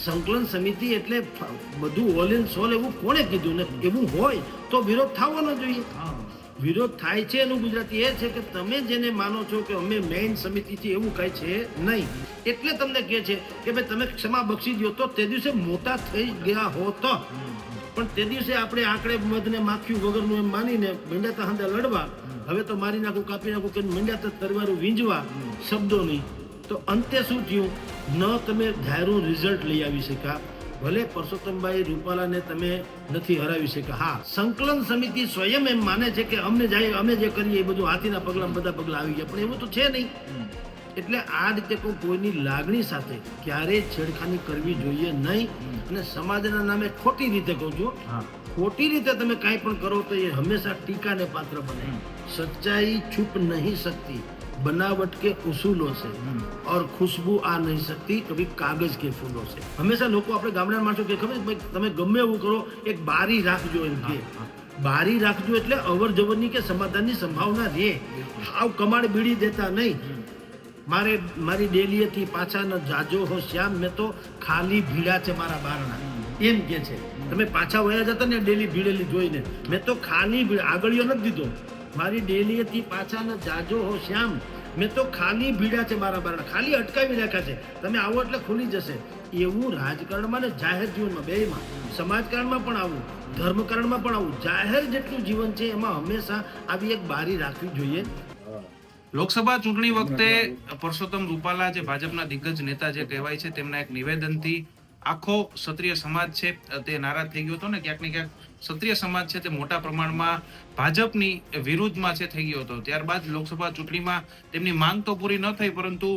સંકલન સમિતિ એટલે બધું ઓલ ઇન સોલ એવું કોણે કીધું ને? એવું હોય તો વિરોધ થવો ન જોઈએ. વિરોધ થાય છે એનું ગુજરાતી એ છે કે તમે જેને માનો છો કે અમે મેઇન સમિતિથી, એવું કઈ છે નહીં. એટલે તમને કહે છે કે ભાઈ તમે ક્ષમા બક્ષી દો તો તે દિવસે મોટા થઈ ગયા હોત. પણ તે દિવસે આપણે આંકડે મધને માખ્યું વગરનું એમ માનીને મંડ્યા હાંધા લડવા, હવે તો મારી નાખું કાપી નાખું કે મંડ્યા તરવારું વીંજવા શબ્દોની. તો અંતે શું થયું? ન તમે ધાર્યું રિઝલ્ટ લઈ આવી શક્યા. ભલે પરસોત્તમભાઈ રૂપાલાને તમે નથી હરાવી શક્યા. હા, સંકલન સમિતિ સ્વયં એમ માને છે કે અમે જે કરીએ એ બધું હાથીના પગલાં બધા પગલાં આવી ગયા, પણ એવું તો છે નહીં. એટલે આ રીતે કોઈની લાગણી સાથે ક્યારેય છેડખાની કરવી જોઈએ નહીં. અને સમાજના નામે ખોટી રીતે કહું છું, ખોટી રીતે તમે કાંઈ પણ કરો તો એ હંમેશા ટીકાને પાત્ર બને. સચ્ચાઈ છુપ નહીં सकती, बनावट के उसूलों से, और खुशबू आ नहीं सकती कभी कागज के फूलों से. હંમેશા લોકો આપણે ગામડાના માણસો કે ખબર તમે ગમે એવું કરો એક બારી રાખજો એમ કે. બારી રાખજો એટલે અવર જવરની કે સમાધાનની સંભાવના રહે. હાવ કમાડ બીડી દેતા નહીં. મારી ડેલીએથી પાછા ન જાજો હો શ્યામ, મેં તો ખાલી ભીડા છે મારા બારણા, એમ કે છે. તમે પાછા વયા જતા ને ડેલી ભીડેલી જોઈને, મેં તો ખાલી આગળીઓ નથી દીધો. મારી ડેલીએથી પાછા ન જાજો હો શ્યામ, મેં તો ખાલી ભીડા છે મારા બારણા, ખાલી અટકાવી રાખ્યા છે. તમે આવો એટલે ખુલી જશે. એવું રાજકારણમાં ને જાહેર જીવનમાં બેયમાં, સમાજકારણમાં પણ આવું, ધર્મકારણમાં પણ આવું, જાહેર જેટલું જીવન છે એમાં હંમેશા આવી એક બારી રાખવી જોઈએ. લોકસભા ચૂંટણી વખતે પરસોત્તમ રૂપાલા જે ભાજપના દિગ્ગજ નેતા જે કહેવાય છે, તેમના એક નિવેદનથી આખો ક્ષત્રિય સમાજ છે તે નારાજ થઈ ગયો હતો ને ક્યાંક ને ક્યાંક ક્ષત્રિય સમાજ છે તે મોટા પ્રમાણમાં ભાજપની વિરુદ્ધમાં છે થઈ ગયો હતો. ત્યારબાદ લોકસભા ચૂંટણીમાં તેમની માંગ તો પૂરી ન થઈ, પરંતુ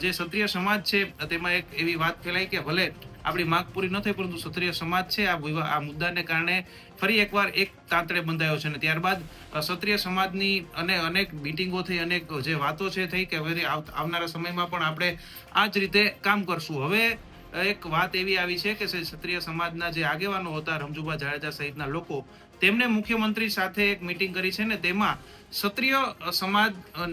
જે ક્ષત્રિય સમાજ છે તેમાં એક એવી વાત ફેલાઈ કે ભલે આપણી માંગ પૂરી ન થઈ, પરંતુ ક્ષત્રિય સમાજ છે આ મુદ્દાને કારણે ફરી એકવાર એક તાંતડે બંધાયો છે. અને ત્યારબાદ ક્ષત્રિય સમાજની અનેક મિટિંગો થઈ, અનેક જે વાતો છે થઈ કે હવે આવનારા સમયમાં પણ આપણે આ જ રીતે કામ કરશું. હવે એક વાત એવી આવી છે કે ક્ષત્રિય સમાજના જે આગેવાનો હતા, રમજુભા જાડેજા સહિતના લોકો, તેમને મુખ્યમંત્રી સાથે એક મિટિંગ કરી છે ને તેમાં ક્ષત્રિય સમાજ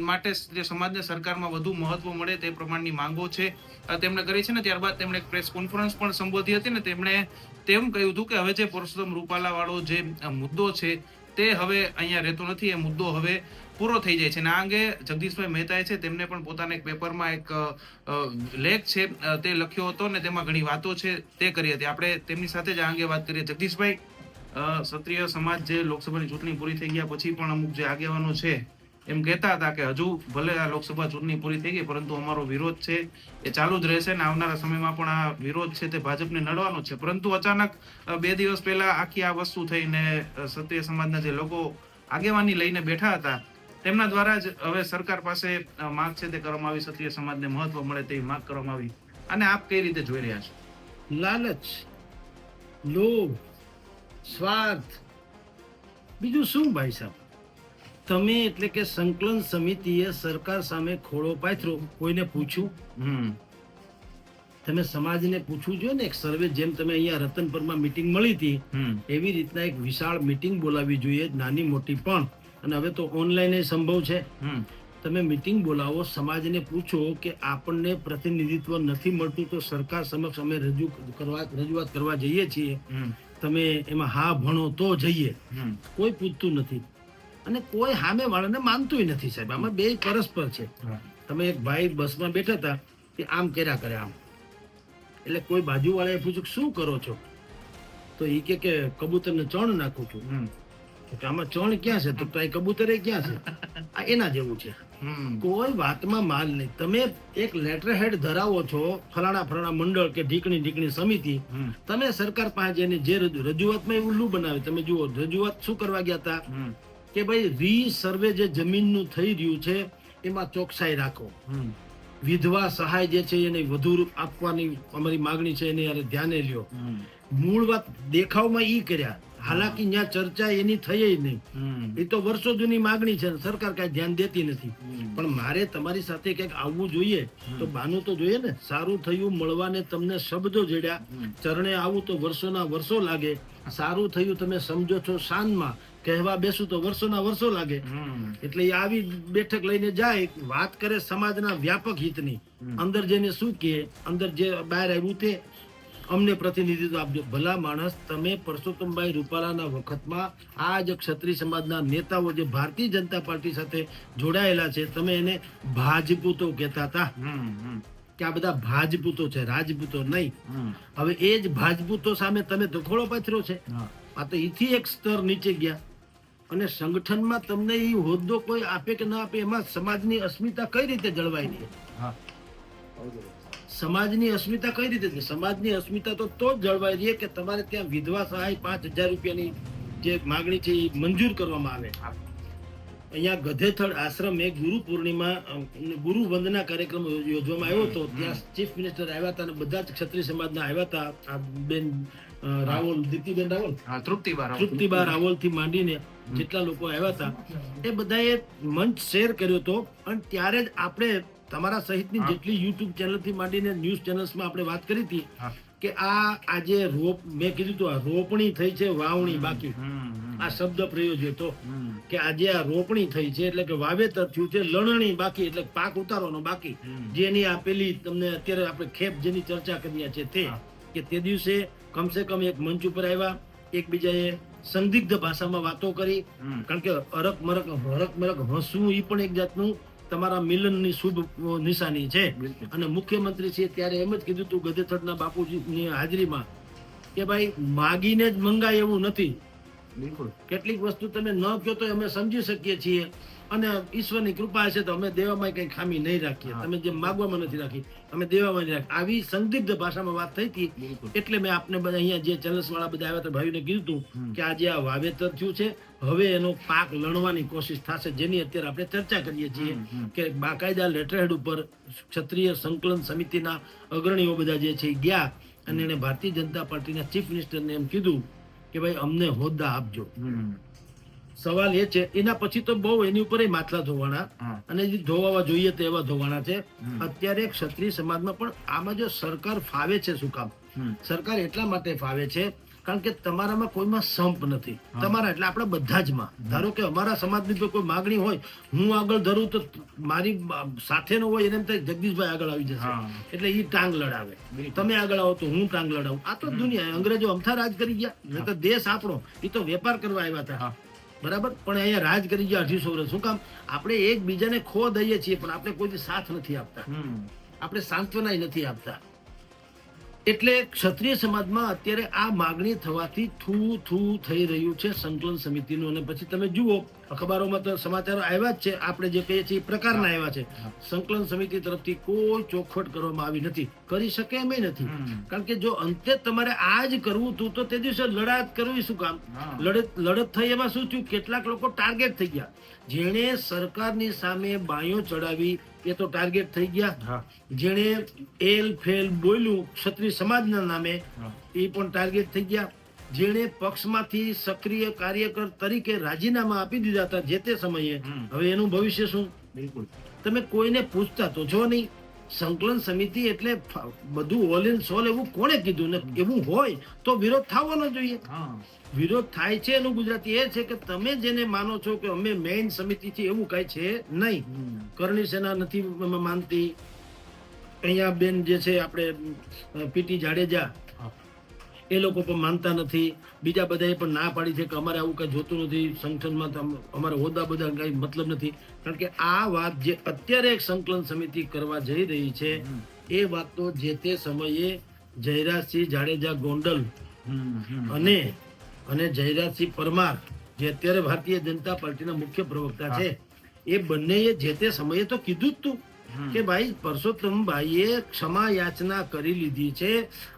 માટે જે સમાજને સરકારમાં વધુ મહત્વ મળે તે પ્રમાણની માંગો છે તેમણે કરી છે ને ત્યારબાદ તેમણે એક પ્રેસ કોન્ફરન્સ પણ સંબોધી હતી ને તેમણે તેમ કહ્યું હતું કે હવે જે પરસોત્તમ રૂપાલા વાળો જે મુદ્દો છે તે હવે અહીંયા રહેતો નથી, એ મુદ્દો હવે પૂરો થઈ જાય છે. અને આ અંગે જગદીશભાઈ મહેતાએ છે તેમને પણ પોતાના એક પેપરમાં એક લેખ છે તે લખ્યો હતો ને તેમાં ઘણી વાતો છે તે કરી હતી. આપણે તેમની સાથે જ આ અંગે વાત કરીએ. જગદીશભાઈ, ક્ષત્રિય સમાજ જે લોકસભાની ચૂંટણી પૂરી થઈ ગયા પછી પણ અમુક જે આગેવાનો છે એમ કહેતા હતા કે હજુ ભલે આ લોકસભા ચૂંટણી પૂરી થઈ ગઈ પરંતુ અમારો વિરોધ છે એ ચાલુ જ રહેશે ને આવનારા સમયમાં પણ આ વિરોધ છે તે ભાજપને નડવાનો છે. પરંતુ અચાનક 2 દિવસ પહેલા આખી આ વસ્તુ થઈને ક્ષત્રિય સમાજના જે લોકો આગેવાની લઈને બેઠા હતા તેમના દ્વારા જ હવે સરકાર પાસે માંગ છે તે કરવામાં આવી, ક્ષત્રિય સમાજને મહત્વ મળે તેવી માંગ કરવામાં આવી. અને આપ કઈ રીતે જોઈ રહ્યા છો? લાલચ, લોભ, સ્વાર્થ, બીજું શું ભાઈ સાહેબ? તમે એટલે કે સંકલન સમિતિએ સરકાર સામે ખોળો પાથરો, કોઈને પૂછ્યું? તમે સમાજને પૂછવું જોઈએ ને. એક સર્વે, જેમ તમે અહીંયા રતનપરમાં મીટિંગ મળી હતી એવી રીતના એક વિશાળ મીટિંગ બોલાવવી જોઈએ, નાની મોટી પણ. અને હવે તો ઓનલાઈન એ સંભવ છે. તમે મીટિંગ બોલાવો, સમાજને પૂછો કે આપણને પ્રતિનિધિત્વ નથી મળતું તો સરકાર સમક્ષ અમે રજૂઆત કરવા જઈએ છીએ, તમે એમાં હા ભણો તો જઈએ. કોઈ પૂછતું નથી અને કોઈ સામે વાળાને માનતું નથી સાહેબ. આમાં બે પરસ્પર છે. તમે એક ભાઈ બસમાં બેઠા હતા કે આમ કર્યા કરે આમ, એટલે કોઈ બાજુ વાળાએ પૂછ્યું શું કરો છો? તો એ કે કબૂતરને ચણ નાખું છું. આમાં ચણ ક્યાં છે? તો કબૂતર ક્યાં છે? આ એના જેવું છે. કોઈ વાતમાં માલ નહીં. તમે એક લેટર હેડ ધરાવો છો, ફલાણા મંડળ કે ઢીકણી સમિતિ, તમે સરકાર પાસે જઈને જે રજૂઆતમાં ઉલ્લુ બનાવે. તમે જુઓ, રજૂઆત શું કરવા ગયા હતા કે ભાઈ રીસર્વે જે જમીનનું થઈ રહ્યું છે એમાં ચોકસાઈ રાખો, વિધવા સહાય જે છે એને વધુ આપવાની અમારી માગણી છે એને યાર ધ્યાને લ્યો. મૂળ વાત દેખાવમાં ઈ કર્યા, હાલાકી ત્યાં ચર્ચા એની થઈ નહીં. એ તો વર્ષો જૂની માગણી છે, સરકાર કઈ ધ્યાન દેતી નથી. પણ મારે તમારી સાથે કઈક આવવું જોઈએ તો બાનું તો જોઈએ ને. સારું થયું મળવાને તમને શબ્દો જડ્યા, ચરણે આવું તો વર્ષોના વર્ષો લાગે. સારું થયું તમે સમજો છો શાનમાં, કહેવા બેસું તો વર્ષોના વર્ષો લાગે. એટલે એ આવી બેઠક લઈને જાય, વાત કરે સમાજના વ્યાપક હિતની, અંદર જઈને શું કહે, અંદર જે બહાર આવ્યું તે. અમને પ્રતિનિધિત્વ આપજો. ભલા માણસ, તમે પરસોત્તમભાઈ રૂપાલાના વખતમાં આ જ ક્ષત્રિય સમાજના નેતાઓ જે ભારતીય જનતા પાર્ટી સાથે જોડાયેલા છે, તમે એને ભાજપૂતો કહેતા હતા કે આ બધા ભાજપૂતો છે, રાજપૂતો નહીં. હવે એ જ ભાજપૂતો સામે તમે દખોળો પાથર્યો છે. આ તો એથી એક સ્તર નીચે ગયા. અને સંગઠનમાં તમને એ હોદ્દો કોઈ આપે કે ના આપે, એમાં સમાજની અસ્મિતા કઈ રીતે જળવાઈ રહી? સમાજની અસ્મિતા કઈ રીતે છે? સમાજની અસ્મિતા તો જ જળવાઈ રહી કે તમારે ત્યાં વિધવા સહાય 5,000 રૂપિયાની જે માગણી છે એ મંજૂર કરવામાં આવે. અહીંયા ગધેથડ આશ્રમે ગુરુ પૂર્ણિમા ગુરુ વંદના કાર્યક્રમ યોજવામાં આવ્યો હતો. ત્યાં ચીફ મિનિસ્ટર આવ્યા હતા અને બધા જ ક્ષત્રિય સમાજના આવ્યા હતા. આ બેન રાવલ, દીપ્તિબેન રાવલ, તૃપ્તિબા રાવલ થી માંડીને જેટલા લોકો આવ્યા હતા એ બધાએ મંચ શેર કર્યો હતો. અને ત્યારે જ આપણે તમારા સહિતની જેટલી યુટ્યુબ ચેનલ થી માંડીને ન્યૂઝ ચેનલ્સમાં આપણે વાત કરી હતી કે આજે મેં કીધું હતું આ રોપણી થઈ છે, વાવણી બાકી. આ શબ્દ પ્રયોજ્યો હતો કે આજે આ રોપણી થઈ છે એટલે કે વાવેતર થયું છે, લણણી બાકી એટલે પાક ઉતારવાનો બાકી. જેની આ પેલી તમને અત્યારે આપણે ખેપ જેની ચર્ચા કરી છે તે કે તે દિવસે કમસે કમ એક મંચ ઉપર આવ્યા, એકબીજાએ સંદિગ્ધ ભાષામાં વાતો કરી. કારણ કે હરક મરક હસવું એ પણ એક જાતનું તમારા મિલનની શુભ નિશાની છે. અને મુખ્યમંત્રી છે ત્યારે એમ જ કીધું હતું ગધેથડના બાપુજીની હાજરીમાં કે ભાઈ માગીને જ મંગાય એવું નથી. કેટલીક વસ્તુ તમે ન કહો તો અમે સમજી શકીએ છીએ અને ઈશ્વરની કૃપા હશે તો અમે દેવામાં કઈ ખામી નહીં રાખીએ. તમે જે માગવામાં નથી રાખી અમે દેવામાં નહીં રાખી. આવી સંદિગ્ધ ભાષામાં વાત થઈ હતી. એટલે મેં આપને બધા અહીંયા જે ચેનલ્સ વાળા બધા આવ્યા હતા ભાઈઓને કીધું હતું કે આજે આ વાવેતર થયું છે, હવે એનો પાક લણવાની કોશિશ થશે, જેની અત્યારે આપણે ચર્ચા કરીએ છીએ કે બાકાયદા લેટરહેડ ઉપર ક્ષત્રિય સંકલન સમિતિના અગ્રણીઓ બધા જે છે ગયા અને એને ભારતીય જનતા પાર્ટીના ચીફ મિનિસ્ટરને એમ કીધું કે ભાઈ અમને હોદ્દા આપજો. સવાલ એ છે એના પછી તો બહુ એની ઉપર માટલા ધોવાના અને જે ધોવાવા જોઈએ તો એવા ધોવાના છે. અત્યારે ક્ષત્રિય સમાજમાં પણ આમાં જો સરકાર ફાવે છે, શું કામ સરકાર એટલા માટે ફાવે છે કારણ કે તમારામાં કોઈમાં સંપ નથી. તમારા એટલે આપણા બધા જ માં ધારો કે અમારા સમાજની જો કોઈ માગણી હોય, હું આગળ ધરું તો મારી સાથે નો હોય એને એમ થાય જગદીશભાઈ આગળ આવી જશે એટલે એ ટાંગ લડાવે, તમે આગળ આવો તો હું ટાંગ લડાવું. આ તો દુનિયા. અંગ્રેજો અમથા રાજ કરી ગયા, નહીં તો દેશ આપણો એ તો વેપાર કરવા આવ્યા હતા, બરાબર. પણ અહીંયા રાજ કરી ગયા 1800 વર્ષ. શું કામ? આપણે એકબીજાને ખો દઈએ છીએ પણ આપણે કોઈ સાથ નથી આપતા, આપણે સાંત્વના નથી આપતા. એટલે ક્ષત્રિય સમાજમાં અત્યારે આ માગણી થવાથી થૂ થઈ રહ્યું છે સંકલન સમિતિનું. અને પછી તમે જુઓ અખબારોમાં તો સમાચારો આવ્યા જ છે, આપણે જે કહીએ છીએ એ પ્રકારના આવ્યા છે. સંકલન સમિતિ તરફથી કોઈ ચોખવટ કરવામાં આવી નથી, કરી શકે એમ નથી. કારણ કે જો અંતે તમારે આ જ કરવું હતું તો તે દિવસે લડાત કરવી શું કામ? લડત થઈ એમાં શું થયું? કેટલાક લોકો ટાર્ગેટ થઈ ગયા. જેણે સરકારની સામે બાયો ચડાવી એ તો ટાર્ગેટ થઈ ગયા. જેણે એલ ફેલ બોલ્યું ક્ષત્રિય સમાજના નામે એ પણ ટાર્ગેટ થઈ ગયા. જેણે પક્ષમાંથી સક્રિય કાર્યકર તરીકે રાજીનામા આપી દીધા હતા જે તે સમયે, હવે એનું ભવિષ્ય શું? બિલકુલ તમે કોઈને પૂછતા તો છો નહીં. સંકલન સમિતિ એટલે બધું ઓલ ઇન સોલ એવું કોણે કીધું? ને એવું હોય તો વિરોધ થવાનો જોઈએ. વિરોધ થાય છે એનું ગુજરાતી એ છે કે તમે જેને માનો છો કે અમે મેઇન સમિતિ છે એવું કઈ છે નહીં. કરણી સેના નથી માનતી. અહીંયા બેન જે છે આપણે પીટી જાડેજા એ લોકો પણ માનતા નથી. બીજા બધાએ પણ ના પાડી છે કે અમારે આવું કઈ જોતું નથી, સંગઠનમાં અમારે હોદ્દા બધા કઈ મતલબ નથી. કારણ કે આ વાત જે અત્યારે એક સંકલન સમિતિ કરવા જઈ રહી છે એ વાત તો જે તે સમયે જયરાજસિંહ જાડેજા ગોંડલ અને જયરાજસિંહ પરમાર જે અત્યારે ભારતીય જનતા પાર્ટીના મુખ્ય પ્રવક્તા છે એ બંનેએ જે તે સમયે તો કીધું જ તું કે ભાઈ પરસોત્તમભાઈએ ક્ષમા યાચના કરી લીધી છે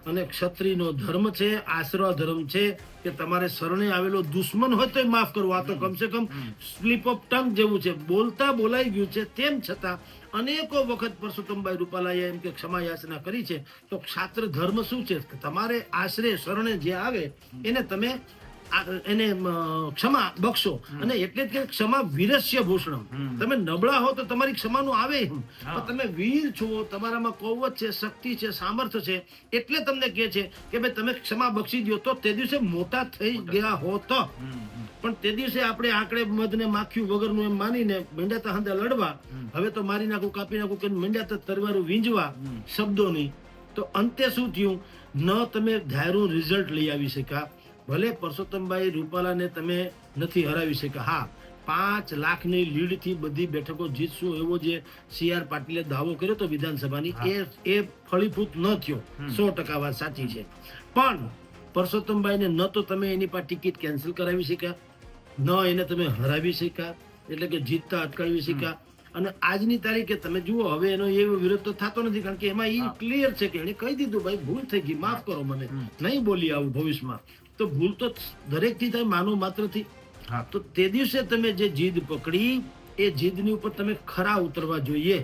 અને ક્ષત્રિયનો ધર્મ છે, આશરો ધર્મ છે કે તમારે શરણે આવેલો દુશ્મન હોય તો માફ કરવો. આ તો કમસે કમ સ્લીપ ઓફ ટંગ જેવું છે, બોલતા બોલાઈ ગયું છે. તેમ છતાં અનેકો વખત પરસોત્તમભાઈ રૂપાલાએ એમ કે ક્ષમા યાચના કરી છે. તો ક્ષાત્ર ધર્મ શું છે? તમારે આશરે શરણે જે આવે એને તમે એને ક્ષમા બક્ષો. અને એટલે જ ક્ષમા વીરસ્ય ભૂષણમ. તમે નબળા હો તો તમારી ક્ષમાનું આવે, તમે વીર છો, તમારામાં કૌવત છે, શક્તિ છે, સામર્થ્ય છે, એટલે તમને કહે છે કે ભાઈ તમે ક્ષમા બક્ષી દો તો તે દિવસે મોટા થઈ ગયા હો તો. પણ તે દિવસે આપણે આંકડે મધને માખ્યું વગરનું એમ માનીને મંડ્યાતા હંધા લડવા, હવે તો મારી નાખું કાપી નાખું કે મંડ્યાતા તરવારું વીંજવા શબ્દોની. તો અંતે શું થયું ન તમે ધાર્યું રિઝલ્ટ લઈ આવી શક્યા. ભલે પરસોત્તમભાઈ રૂપાલાને તમે નથી હરાવી શક્યા, હા 5 લાખની લીડથી બધી બેઠકો જીતશું એવો જે CR પાટીલે દાવો કર્યો તો વિધાનસભાની, એ ફળીભૂત ન થયો. 100% વાત સાચી છે. પણ પરસોત્તમભાઈને ન તો તમે એની પાસે ટિકિટ કેન્સલ કરાવી શક્યા, ન એને તમે હરાવી શક્યા, એટલે કે જીતતા અટકાવી શક્યા. અને આજની તારીખે તમે જુઓ, હવે એનો એવો વિરોધ તો થતો નથી, કારણ કે એમાં એ ક્લિયર છે કે એને કહી દીધું ભાઈ ભૂલ થઈ ગઈ, માફ કરો મને, નહીં બોલી આવું ભવિષ્યમાં. તો ભૂલ તો દરેકથી થાય, માનવ માત્રથી. તો તે દિવસે તમે જે જીદ પકડી એ જીદની ઉપર તમે ખરા ઉતરવા જોઈએ.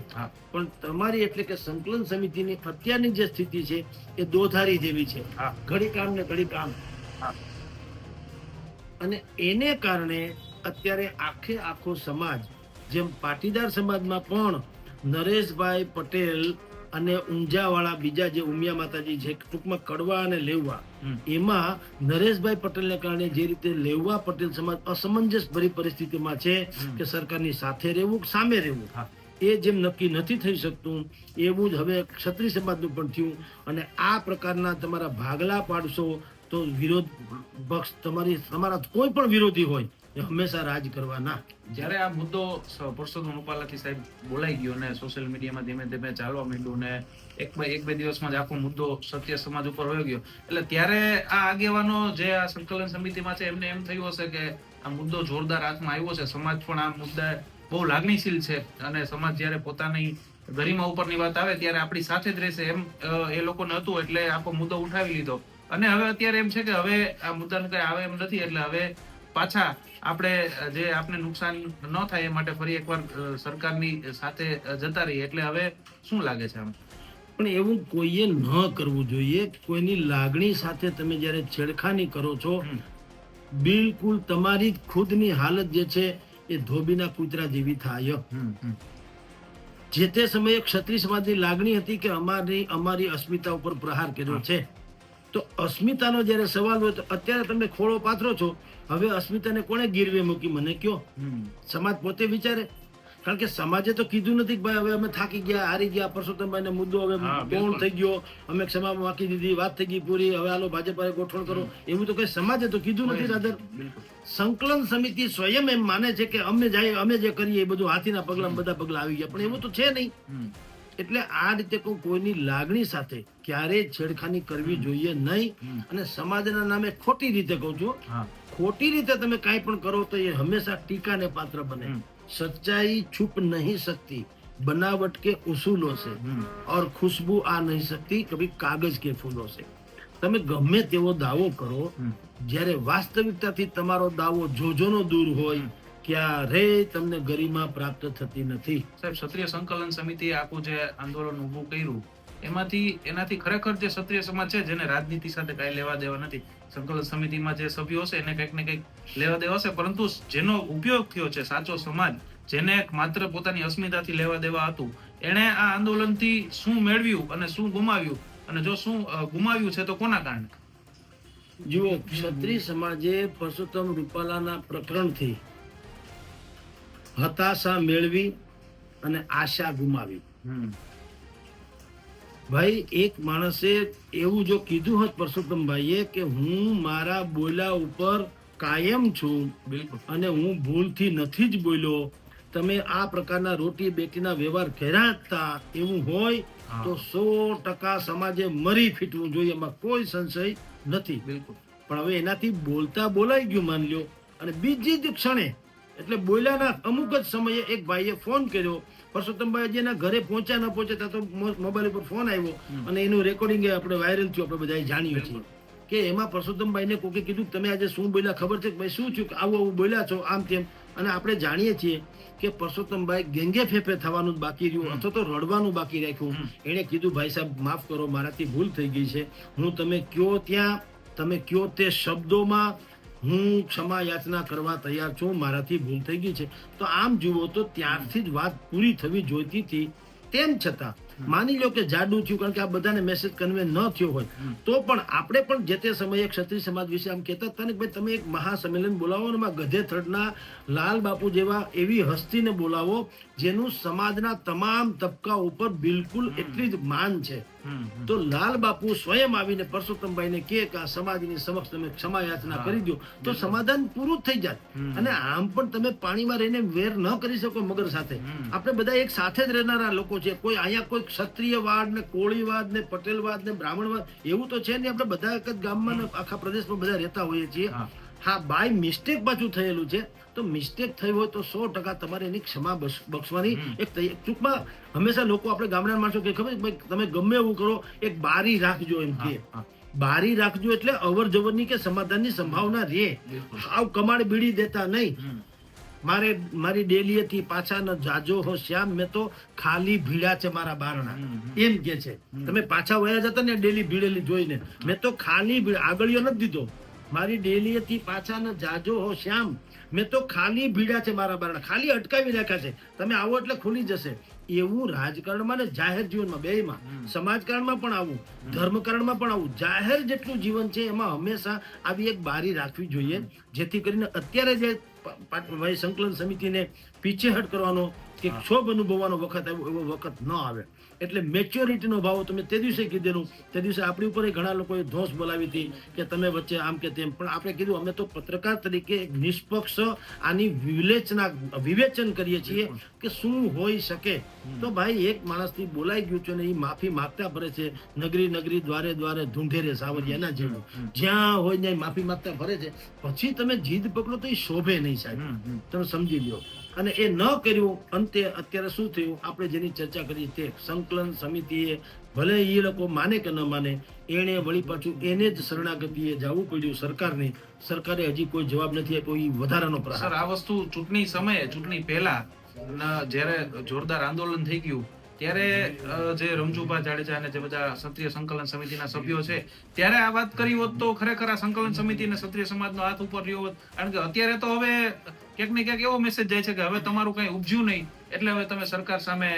પણ તમારી એટલે કે સંકલન સમિતિની અત્યારની જે સ્થિતિ છે એ દોધારી જેવી છે, ઘડી કામ ને ઘડી કામ. અને એને કારણે અત્યારે આખો સમાજ, જેમ પાટીદાર સમાજમાં પણ નરેશભાઈ પટેલ અને ઊંઝાવાળા બીજા જે ઉમિયા માતાજી છે, ટૂંકમાં કડવા અને લેવવા, એમાં નરેશભાઈ પટેલને કારણે જે રીતે લેવવા પટેલ સમાજ અસમંજસ ભરી પરિસ્થિતિમાં છે કે સરકારની સાથે રહેવું સામે રહેવું, એ જેમ નક્કી નથી થઈ શકતું, એવું જ હવે ક્ષત્રિય સમાજનું પણ થયું. અને આ પ્રકારના તમારા ભાગલા પાડશો તો વિરોધ પક્ષ તમારા કોઈ પણ વિરોધી હોય એ હંમેશા રાજ કરવાના. જ્યારે આ મુદ્દો પરસોત્તમ રૂપાલાથી સાહેબ બોલાઈ ગયો ને સોશિયલ મીડિયામાં ધીમે ધીમે ચાલવા માંડ્યું ને એક બે દિવસમાં જ આખો મુદ્દો સત્ય સમાજ ઉપર વયો ગયો, એટલે ત્યારે આ આગેવાનો જે આ સંકલન સમિતિમાં છે એમને એમ થયું હશે કે આ મુદ્દો જોરદાર હાથમાં આવ્યો છે, સમાજ પણ આ મુદ્દા બહુ લાગણીશીલ છે અને સમાજ જ્યારે પોતાની ગરિમા ઉપરની વાત આવે ત્યારે આપણી સાથે જ રહેશે એમ એ લોકોને હતું, એટલે આખો મુદ્દો ઉઠાવી લીધો. અને હવે અત્યારે એમ છે કે હવે આ મુદ્દાનું કઈ આવે એમ નથી, એટલે હવે પાછા આપણે જે આપને નુકસાન ન થાય એ માટે ફરી એકવાર સરકારની સાથે જતા રહીએ. એટલે હવે શું લાગે છે આમ? પણ એવું કોઈએ ન કરવું જોઈએ. કોઈની લાગણી સાથે તમે જ્યારે છેડખાની કરો છો, બિલકુલ તમારી ખુદની હાલત જે છે એ ધોબીના કૂતરા જેવી થાય. જે તે સમયે ક્ષત્રિય સમાજની લાગણી હતી કે અમારી અસ્મિતા ઉપર પ્રહાર કર્યો છે, તો અસ્મિતાનો જ્યારે સવાલ હોય તો અત્યારે તમે ખોળો પાથરો છો, હવે અસ્મિતાને કોણે ગીરવે મૂકી મને કયો? સમાજ પોતે વિચારે. કારણ કે સમાજે તો કીધું નથી કે ભાઈ હવે અમે થાકી ગયા, હારી ગયા, પરસોત્તમભાઈને મુદ્દો હવે ગૌણ થઈ ગયો, અમે ક્ષમા માગી દીધી, વાત થઈ ગઈ પૂરી, હવે હાલો ભાજપ ગોઠવણ કરો, એવું તો કઈ સમાજે તો કીધું નથી. રાધર સંકલન સમિતિ સ્વયં એમ માને છે કે અમે જે કરીએ એ બધું હાથીના પગલા બધા પગલા આવી ગયા, પણ એવું તો છે નહીં. એટલે આ રીતે કોઈની લાગણી સાથે ક્યારેય છેડખાની કરવી જોઈએ નહીં. અને સમાજના નામે ખોટી રીતે કહું છું, ખોટી રીતે તમે કાંઈ પણ કરો તો એ હંમેશા ટીકાને પાત્ર બને. સચ્ચાઈ છુપ નહીં सकती, बनावट के उसूलों से, और खुशबू आ नहीं सकती कभी कागज के फूलों से. તમે ગમે તેવો દાવો કરો, જ્યારે વાસ્તવિકતાથી તમારો દાવો જોજોનો દૂર હોય, ક્યારે તમને ગરિમા પ્રાપ્ત થતી નથી. સાહેબ, ક્ષત્રિય સંકલન સમિતિએ આખું જે આંદોલન ઊભું કર્યું એનાથી ખરેખર જે ક્ષત્રિય સમાજ છે, જેને રાજનીતિ સાથે કઈ લેવા દેવા નથી, સંકલન સમિતિમાં જે સભ્યો હશે એને કંઈક ને કંઈક લેવા દેવા હશે, પરંતુ જેનો ઉપયોગ થયો છે સાચો સમાજ, જેને માત્ર પોતાની અસ્મિતાથી લેવા દેવા હતું, એણે આ આંદોલનથી શું મેળવ્યું અને શું ગુમાવ્યું, અને જો શું ગુમાવ્યું છે તો કોના કારણે? જુઓ, ક્ષત્રિય સમાજે પરસોત્તમ રૂપાલાના પ્રકરણથી હતાશા મેળવી અને આશા ગુમાવી. ભાઈ, એક માણસે એવું જો કીધું હોત પરસોત્તમભાઈએ કે હું મારા બોલા ઉપર કાયમ છું અને હું ભૂલથી નથી જ બોલ્યો, તમે આ પ્રકારના રોટી બેટીના વ્યવહાર કર્યા હતા, એવું હોય તો 100% સમાજે મરી ફીટવું જોઈએ, એમાં કોઈ સંશય નથી. પણ હવે એનાથી બોલતા બોલાઈ ગયું માન લ્યો, અને બીજી જ ક્ષણે એટલે બોલ્યાના અમુક જ સમયે એક ભાઈએ ફોન કર્યો, પરસોત્તમભાઈ જેના ઘરે પહોંચ્યા ન પહોંચ્યા તો મોબાઈલ ઉપર ફોન આવ્યો અને એનું રેકોર્ડિંગ આપણે વાયરલ થયું, આપણે બધા જાણીએ છીએ કે એમાં પરસોત્તમભાઈને કોકે કીધું તમે આજે શું બોલ્યા ખબર છે? ભાઈ શું થયું? આવું બોલ્યા છો આમ તેમ. અને આપણે જાણીએ છીએ કે પરસોત્તમભાઈ ગેંગે ફેફે થવાનું જ બાકી રહ્યું, અથવા તો રડવાનું બાકી રાખ્યું. એણે કીધું ભાઈ સાહેબ માફ કરો, મારાથી ભૂલ થઈ ગઈ છે, હું તમે કયો તે શબ્દોમાં હું ક્ષમા યાચના કરવા તૈયાર છું, મારાથી ભૂલ થઈ ગઈ છે. તો આમ જુઓ તો ત્યારથી જ વાત પૂરી થવી જોઈતી હતી. તેમ છતાં માની લો કે જાડું થયું કારણ કે આ બધાને મેસેજ કન્વે ન થયો હોય તો પણ આપણે પણ જે તે સમયે ક્ષત્રિય સમાજ વિશે આમ કહેતા હતા ને કે ભાઈ તમે એક મહાસંમેલન બોલાવો ને એમાં ગધેથડના લાલ બાપુ જેવા એવી હસ્તીને બોલાવો જેનું સમાજના તમામ તબક્કા ઉપર બિલકુલ એટલી જ માન છે. તો લાલ બાપુ સ્વયં આવીને પરસોત્તમભાઈને કહે કે આ સમાજની સમક્ષ તમે ક્ષમા યાચના કરી દો તો સમાધાન પૂરું થઈ જાય. અને આમ પણ તમે પાણીમાં રહીને વેર ન કરી શકો મગર સાથે. આપણે બધા એક સાથે જ રહેનારા લોકો છે. કોઈ અહીંયા કોઈ ક્ષત્રિયવાદ ને કોળીવાદ ને પટેલવાદ ને બ્રાહ્મણવાદ એવું તો છે નહીં. આપણે બધા એક જ ગામમાં ને આખા પ્રદેશમાં બધા રહેતા હોઈએ છીએ. હા, બાય મિસ્ટેક પાછું થયેલું છે તો મિસ્ટેક થઈ હોય તો 100% તમારે એની ક્ષમા બક્ષવાની એક ટૂંકમાં હંમેશા લોકો આપણે ગામડાના માણસો કે ખબર ભાઈ તમે ગમે એવું કરો એક બારી રાખજો એમ કે બારી રાખજો એટલે અવર જવરની કે સમાધાનની સંભાવના રહે. હાવ કમાડ બીડી દેતા નહીં. મારી ડેલીએથી પાછા ન જાજો હો શ્યામ મેં તો ખાલી ભીડા છે મારા બારણા એમ કે છે. તમે પાછા વયા જતા ને ડેલી ભીડેલી જોઈને મેં તો ખાલી આગળિયો નથી દીધો. મારી ડેલીએથી પાછા ન જાજો હો શ્યામ મેં તો ખાલી ભીડા છે મારા બારણા. ખાલી અટકાવી રાખ્યા છે. તમે આવો એટલે ખુલી જશે. એવું રાજકારણમાં ને જાહેર જીવનમાં બેયમાં સમાજકારણમાં પણ આવું ધર્મકારણમાં પણ આવું જાહેર જેટલું જીવન છે એમાં હંમેશા આવી એક બારી રાખવી જોઈએ જેથી કરીને અત્યારે જે સંકલન સમિતિને પીછેહટ કરવાનો કે ક્ષોભ અનુભવવાનો વખત આવ્યો એવો વખત ન આવે. એટલે મેચ્યોરિટીનો ભાવ તમે તે દિવસે કીધેલું તે દિવસે આપણી ઉપર ઘણા લોકોએ ધોષ બોલાવી હતી કે તમે વચ્ચે આમ કે તેમ પણ આપણે કીધું અમે તો પત્રકાર તરીકે એક નિષ્પક્ષ આની વિવેચન કરીએ છીએ કે શું હોઈ શકે. તો ભાઈ એક માણસથી બોલાઈ ગયું છે ને એ માફી માંગતા ફરે છે. નગરી નગરી દ્વારે દ્વારે ધૂંધેરે સાવરિયા એના જેવું જ્યાં હોય ત્યાં માફી માંગતા ફરે છે. પછી તમે જીદ પકડો તો એ શોભે નહીં સાહેબ. તમે સમજી લો. અને એ ન કર્યું અંતે અત્યારે શું થયું આપણે જેની ચર્ચા કરી તે સંકલન સમિતિએ ભલે એ લોકો માને કે ન માને એને વળી પાછું એને જ શરણાગતિએ જવું પડ્યું સરકારની. સરકારે હજી કોઈ જવાબ નથી આપ્યો. એ વધારાનો પ્રશ્ન. સર આ વસ્તુ ચૂંટણી સમયે ચૂંટણી પહેલા જ્યારે જોરદાર આંદોલન થઈ ગયું ત્યારે જે રમજુભા જાડેજા અને જે બધા ક્ષત્રિય સંકલન સમિતિના સભ્યો છે ત્યારે આ વાત કરી હોત તો ખરેખર આ સંકલન સમિતિ અને ક્ષત્રિય સમાજનો હાથ ઉપર રહ્યો હોત. કારણ કે અત્યારે તો હવે ક્યાંક ને ક્યાંક એવો મેસેજ જાય છે કે હવે તમારું કઈ ઉપજ્યું નહીં એટલે હવે તમે સરકાર સામે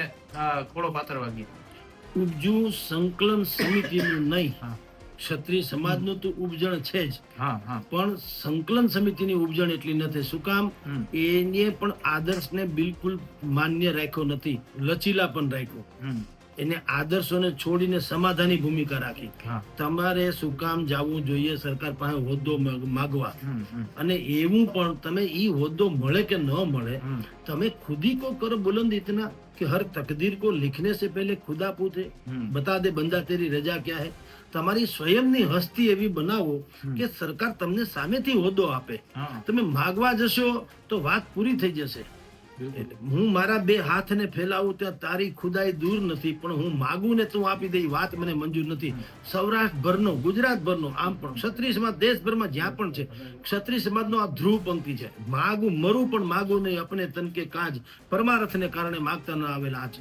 ખોળો પાથરવા ગયા. ઉપજું સંકલન સમિતિનું નહીં, ક્ષત્રિય સમાજનું તો ઉપજણ છે જ. પણ સંકલન સમિતિની ઉપજણ એટલી નથી. શું કામ? એને પણ આદર્શને બિલકુલ માન્ય રાખ્યો નથી, લચીલા પણ રાખ્યો. એને આદર્શોને છોડીને સમાધાની ભૂમિકા રાખી. તમારે શું કામ જવું જોઈએ સરકાર પાસે હોદ્દો માગવા? અને એવું પણ તમે ઈ હોદ્દો મળે કે ન મળે તમે ખુદી કો કરો બુલંદ ઇતના કે હર તકદીર કો લિખને સે પહેલે ખુદા પૂછે બતા દે બંદા તેરી રજા ક્યા હૈ. તમારી સ્વયંની હસ્તી એવી બનાવો કે સરકાર તમને સામેથી હોદ્દો આપે. તમે માગવા જશો તો વાત પૂરી થઈ જશે. હું મારા બે હાથને ફેલાવું ત્યાં તારી ખુદાઈ દૂર નથી, પણ હું માગું ને તું આપી દે વાત મને મંજૂર નથી. સૌરાષ્ટ્ર ભરનો, ગુજરાત ભરનો, આમ પણ ક્ષત્રિય સમાજ દેશભરમાં જ્યાં પણ છે ક્ષત્રિય સમાજનો આ ધ્રુવ પંક્તિ છે. માગું મરું પણ માગું નહીં અપને તન કે કાજ, પરમાર્થને કારણે માગતા ન આવેલા આજ.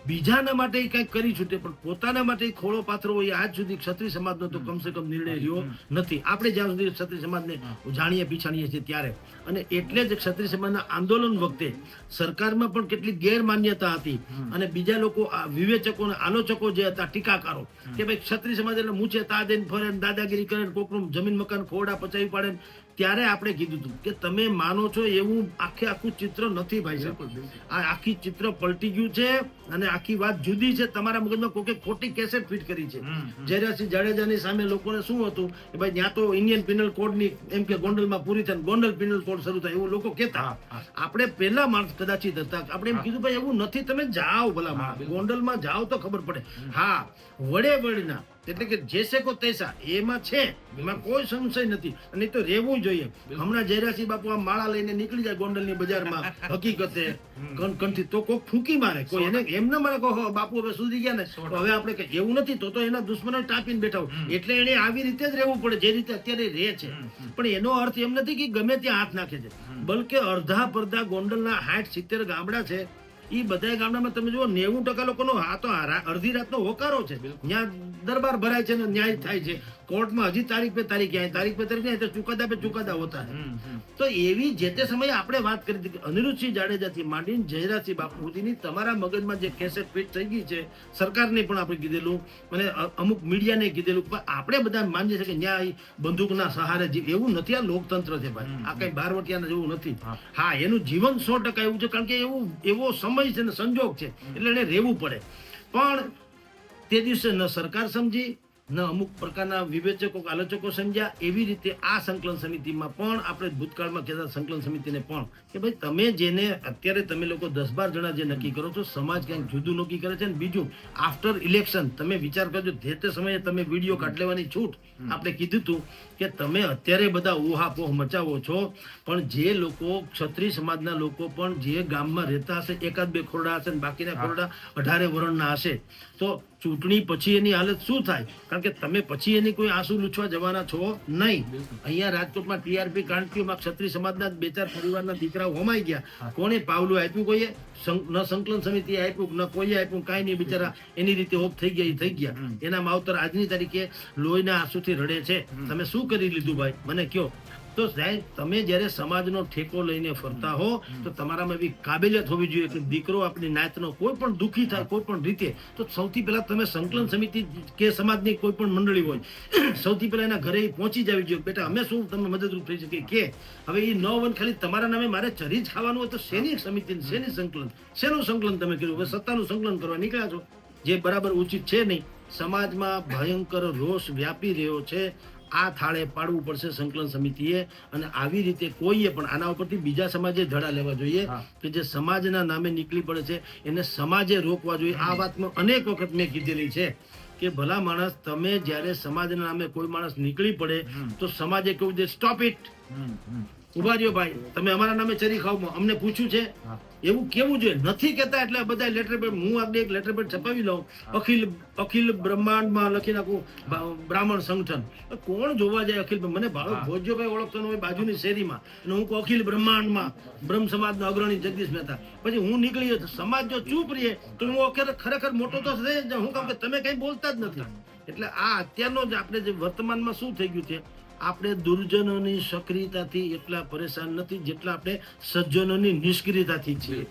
બીજાના માટે કઈક કરી છૂટે પણ પોતાના માટે ખોળો પાથરો એ આજ સુધી ક્ષત્રિય સમાજનો તો કમસે કમ નિર્ણય રહ્યો નથી. આપણે જ્યાં સુધી ક્ષત્રિય સમાજને જાણીએ પીછાણીએ છીએ ત્યારે. અને એટલે જ ક્ષત્રિય સમાજના આંદોલન વખતે સરકારમાં પણ કેટલી ગેરમાન્યતા હતી અને બીજા લોકો વિવેચકો અને આલોચકો જે હતા ટીકાકારો કે ભાઈ ક્ષત્રિય સમાજ એટલે મૂછે તાદેન ફરે દાદાગીરી કરે કોકનું જમીન મકાન ખોડા પચાવી પાડે. ત્યારે આપણે કીધું હતું કે તમે માનો છો એવું આખું ચિત્ર નથી ભાઈ સાહેબ. આ આખી ચિત્ર પલટી ગયું છે અને આખી વાત જુદી છે. તમારા મગજમાં કોકે ખોટી કેસેટ ફિટ કરી છે. જયરાજસિંહ જાડેજાની સામે લોકોને શું હતું કે ભાઈ ત્યાં તો ઇન્ડિયન પિનલ કોડની એમ કે ગોંડલમાં પૂરી થાય ગોંડલ પિનલ કોડ શરૂ થાય એવું લોકો કહેતા. આપણે પહેલા માણસ કદાચિત હતા. આપણે એમ કીધું ભાઈ એવું નથી, તમે જાઓ ભલા ગોંડલમાં જાઓ તો ખબર પડે. હા, વડે વડના એટલે કે જેસે કો તૈસા એમાં છે, એમાં કોઈ સંશય નથી. અને તો રહેવું જોઈએ. હમણાં જયરાસિંહ બાપુ આ માળા લઈને નીકળી જાય ગોંડલની બજારમાં હકીકતે કંઠી તો કોઈ ફૂંકી મારે, કોઈ એને એમ ના મારે કહો બાપુ હવે સુધી ગયા ને હવે આપણે કે એવું નથી તો એના દુશ્મનો ટાપીને બેઠા હોય. એટલે એને આવી રીતે જ રહેવું પડે જે રીતે અત્યારે રહે છે. પણ એનો અર્થ એમ નથી કે ગમે ત્યાં હાથ નાખે છે, બલકે અડધા પડધા ગોંડલના 60-70 ગામડા છે. એ બધા ગામડામાં તમે જુઓ 90% લોકોનો આ તો અડધી રાતનો હોકારો છે. ત્યાં દરબાર ભરાય છે ને ન્યાય થાય છે. કોર્ટમાં હજી તારીખ પે તારીખ નહીં તો ચુકાદા પે ચુકાદા હોતા હૈ. તો એવી જે તે સમયે આપણે વાત કરી હતી કે અનિરુદ્ધસિંહ જાડેજાથી માંડીને જયરાજસિંહ બાપુ સુધીની તમારા મગજમાં જે કેસેટ ફિટ થઈ ગઈ છે, સરકારને પણ આપણે કીધેલું અને અમુક મીડિયાને કીધેલું, પણ આપણે બધા માનીએ છીએ કે ન્યાય બંદૂકના સહારે એવું નથી. આ લોકતંત્ર છે ભાઈ, આ કઈ બારવટિયાના જેવું નથી. હા, એનું જીવન 100% એવું છે, કારણ કે એવો સમય છે ને સંજોગ છે, એટલે એને રહેવું પડે. પણ તે દિવસે ન સરકાર સમજી, ન અમુક પ્રકારના વિવેચકો આલોચકો સમજ્યા. એવી રીતે આ સંકલન સમિતિમાં પણ આપણે ભૂતકાળમાં કહેતા સંકલન સમિતિને પણ કે ભાઈ તમે જેને અત્યારે તમે લોકો 10-12 જણા જે નક્કી કરો છો, સમાજ ક્યાંક જુદું નક્કી કરે છે. અને બીજું, આફ્ટર ઇલેક્શન તમે વિચાર કરજો, જે તે સમયે તમે વિડીયો કાઢી લેવાની છૂટ આપણે કીધું હતું કે તમે અત્યારે બધા ઉહાપોહ મચાવો છો, પણ જે લોકો ક્ષત્રિય સમાજના લોકો પણ જે ગામમાં રહેતા હશે, 1-2 ખોરડા હશે ને બાકીના ખોરડા 18 વર્ણના હશે, તો ચૂંટણી પછી એની હાલત શું થાય? કારણ કે તમે પછી એની કોઈ આંસુ લૂછવા જવાના છો નહીં. અહીંયા રાજકોટમાં ટીઆરપી કાંતિઓમાં ક્ષત્રિય સમાજના 2-4 પરિવારના દીકરાઓ હોમાઈ ગયા. કોણે પાવલું આપ્યું? કોઈએ ન સંકલન સમિતિએ આપ્યું, ન કોઈએ આપ્યું, કાંઈ નહીં. બિચારા એની રીતે ઓફ થઈ ગયા, થઈ ગયા. એના માવતર આજની તારીખે લોહીના આંસુથી રડે છે. તમે શું કરી લીધું ભાઈ, મને કયો. તો સાહેબ, તમે જ્યારે સમાજનો ઠેકો લઈને ફરતા હો તો તમારામાં એવી કાબેલિયત હોવી જોઈએ કે દીકરો આપણી નાતનો કોઈ પણ દુઃખી થાય કોઈ પણ રીતે, તો સૌથી પહેલા તમે સંકલન સમિતિ કે સમાજની કોઈ પણ મંડળી હોય, સૌથી પહેલા એના ઘરે પહોંચી જવી જોઈએ. બેટા અમે શું તમે મદદરૂપ થઈ શકીએ કે હવે એ 9 ખાલી તમારા નામે મારે ચરી જ ખાવાનું હોય તો શેની સમિતિ, શેની સંકલન, શેનું સંકલન તમે કર્યું? હવે સત્તાનું સંકલન કરવા નીકળ્યા છો, જે બરાબર ઉચિત છે નહીં. સમાજમાં ભયંકર રોષ વ્યાપી રહ્યો છે. આ થાળે પાડવું પડશે સંકલન સમિતિએ. અને આવી રીતે કોઈએ પણ આના ઉપરથી બીજા સમાજે ધડા લેવા જોઈએ કે જે સમાજના નામે નીકળી પડે છે એને સમાજે રોકવા જોઈએ. આ વાતમાં અનેક વખત મેં કીધેલી છે કે ભલા માણસ, તમે જ્યારે સમાજના નામે કોઈ માણસ નીકળી પડે તો સમાજે કહ્યું છે સ્ટોપ ઇટ, ઉભા રહ્યો ભાઈ, તમે અમારા નામે ચરી ખાવ, અમને પૂછ્યું છે? એવું કેવું જોઈએ. નથી કહેતા એટલે બધા લેટર પેડ, હું આપણે એક લેટર પેડ છપાવી લઉં, અખિલ બ્રહ્માંડમાં લખી નાખું બ્રાહ્મણ સંગઠન. કોણ જોવા જાય અખિલ? મને ભાવ ભોજ્યોભાઈ ઓળખતો હોય બાજુની શેરીમાં, અને હું કહું અખિલ બ્રહ્માંડમાં બ્રહ્મ સમાજના અગ્રણી જગદીશ મહેતા. પછી હું નીકળી, સમાજ જો ચૂપ રહીએ તો હું ખરેખર મોટો તો થઈ જ. હું કહું કે તમે કઈ બોલતા જ નથી. એટલે આ અત્યારનો જ આપણે જે વર્તમાનમાં શું થઈ ગયું છે, આપણે દુર્જનોની સક્રિયતાથી એટલા પરેશાન નથી જેટલા આપણે સજ્જનોની નિષ્ક્રિયતાથી છીએ.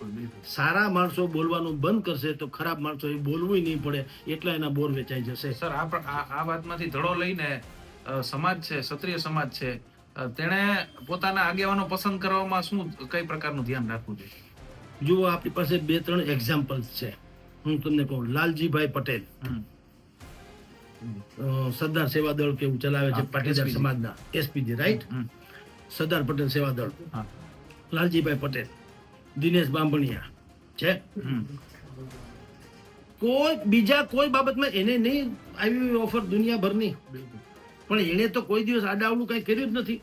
સારા માણસો બોલવાનું બંધ કરશે તો ખરાબ માણસો એ બોલવું નહીં પડે, એટલા એના બોર વેચાઈ જશે. સર, આ વાતમાંથી ધડો લઈને સમાજ છે, ક્ષત્રિય સમાજ છે, તેણે પોતાના આગેવાનો પસંદ કરવામાં શું કઈ પ્રકારનું ધ્યાન રાખવું જોઈએ? જુઓ, આપણી પાસે 2-3 એક્ઝામ્પલ્સ છે. હું તમને કહું, લાલજીભાઈ પટેલ સરદાર સેવા દળ કેવું ચલાવે છે, પાટીદાર સમાજના એસપીજી, રાઈટ? સરદાર પટેલ સેવા દળ, લાલજીભાઈ પટેલ, દિનેશ બાંભણિયા છે. કોઈ બીજા કોઈ બાબતમાં એને નહીં આવી ઓફર દુનિયાભરની, પણ એને તો કોઈ દિવસ આડાવડું કઈ કર્યું જ નથી.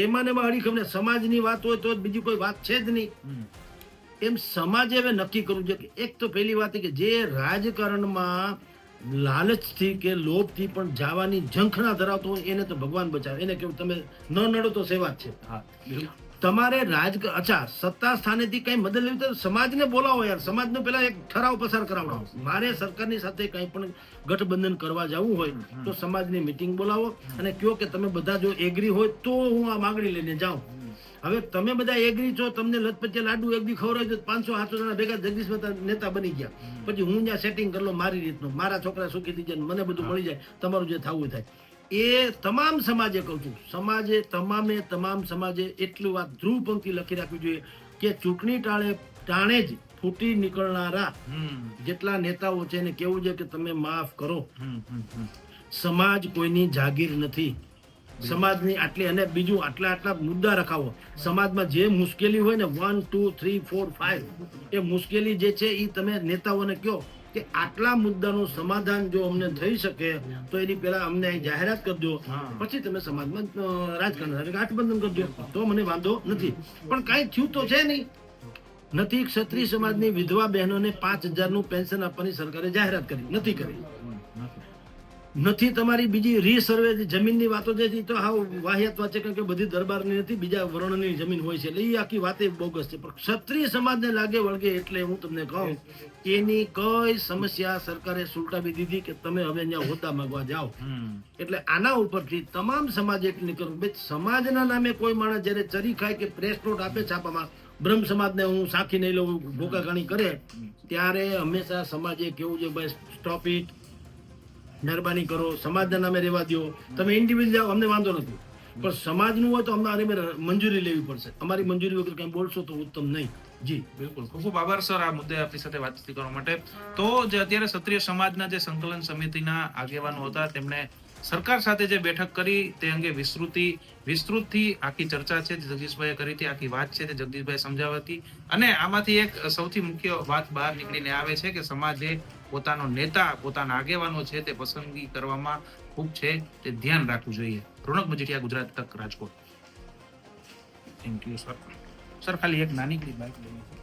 એમાં ને અડીખમને સમાજની વાત હોય તો બીજી કોઈ વાત છે જ નહીં. એમ સમાજે હવે નક્કી કરવું છે કે એક તો પહેલી વાત કે જે રાજકારણમાં લાલચથી કે લોભથી પણ જવાની ઝંખના ધરાવતો હોય એને તો ભગવાન બચાવે. એને કેવું તમે ન નડો તો સેવા જ છે. તમારે અચ્છા, સત્તા સ્થાનેથી કઈ મદદ લેવી તો સમાજને બોલાવો યાર. સમાજનો પેલા એક ઠરાવ પસાર કરાવડાવો. મારે સરકારની સાથે કઈ પણ ગઠબંધન કરવા જવું હોય તો સમાજની મીટિંગ બોલાવો અને કહો કે તમે બધા જો એગ્રી હોય તો હું આ માંગણી લઈને જાઉં. હવે તમે બધા એગ્રી છો, તમને લથપતિયા લાડુ એક દી ખવડાવી તો 500-700 જણા ભેગા જગદીશ મહેતા નેતા બની ગયા. પછી હું ત્યાં સેટિંગ કરી લો મારી રીતનું, મારા છોકરા સુખી થઈ જાય, મને બધું મળી જાય, તમારું જે થવું થાય. એ તમામ સમાજે કહું છું, તમામ સમાજે એટલી વાત ધ્રુવ પંક્તિ લખી રાખવી જોઈએ કે ચૂંટણી ટાણે જ ફૂટી નીકળનારા જેટલા નેતાઓ છે એને કેવું છે કે તમે માફ કરો. સમાજ કોઈની જાગીર નથી. સમાજની આટલી, અને બીજું આટલા મુદ્દા રખાવો. સમાજમાં જે મુશ્કેલી હોય ને 1, 2, 3, 4, 5 એ મુશ્કેલી જે છે એ તમે નેતાઓને કહો કે આટલા મુદ્દાનું સમાધાન જો અમને થઈ શકે તો એની પહેલા અમને જાહેરાત કરજો, પછી તમે સમાજમાં રાજકારણ સાથે ગઠબંધન કરજો, તો મને વાંધો નથી. પણ કાંઈ થયું તો છે નહીં. નથી. ક્ષત્રિય સમાજની વિધવા બહેનોને 5,000 નું પેન્શન આપવાની સરકારે જાહેરાત કરી નથી કરી. નથી તમારી બીજી રીસર્વે જમીનની વાતો જે છે ઈ તો હાવ વાહિયાત વાત છે, કારણ કે બધી દરબારની નથી, બીજા વર્ણની જમીન હોય છે, એટલે એ આખી વાતે બોગસ છે. પણ ક્ષત્રિય સમાજને લાગે વળગે એટલે હું તમને કહું કે એની કઈ સમસ્યા સરકારે સુલટાવી દીધી કે તમે હવે અહીંયા હોદ્દા માંગવા જાઓ. એટલે આના ઉપરથી તમામ સમાજ એક નીકળવું. બે સમાજના નામે કોઈ માણસ જ્યારે ચરી ખાય કે પ્રેસ નોટ આપે છાપામાં બ્રહ્મ સમાજને હું સાખી નહીં લઉં ભોકાઘાણી કરે, ત્યારે હંમેશા સમાજે કેવું છે ભાઈ સ્ટોપ ઇટ, મહેરબાની કરો, સમાજના નામે રહેવા દો. તમે ઇન્ડિવિજ્યુઅલ જાઓ અમને વાંધો નથી, પણ સમાજનું હોય તો અમારે મંજૂરી લેવી પડશે. અમારી મંજૂરી વગર કંઈ બોલશો તો ઉત્તમ નહીં. જી બિલકુલ, ખૂબ ખૂબ આભાર સર આ મુદ્દે આપણી સાથે વાતચીત કરવા માટે. તો જે અત્યારે ક્ષત્રિય સમાજના જે સંકલન સમિતિના આગેવાનો હતા તેમણે સરકાર સાથે જે બેઠક કરી તે અંગે વિસ્તૃતથી આખી ચર્ચા છે જે જગદીશભાઈએ કરી હતી, આખી વાત છે તે જગદીશભાઈ સમજાવી હતી. અને આમાંથી એક સૌથી મુખ્ય વાત બહાર નીકળીને આવે છે કે સમાજે પોતાનો નેતા, પોતાના આગેવાનો છે તે પસંદગી કરવામાં ખૂબ છે તે ધ્યાન રાખવું જોઈએ. રોનક મજીઠિયા, ગુજરાત તક, Rajkot. Thank you sir. Sir ખાલી એક નાની બાઇક લઈ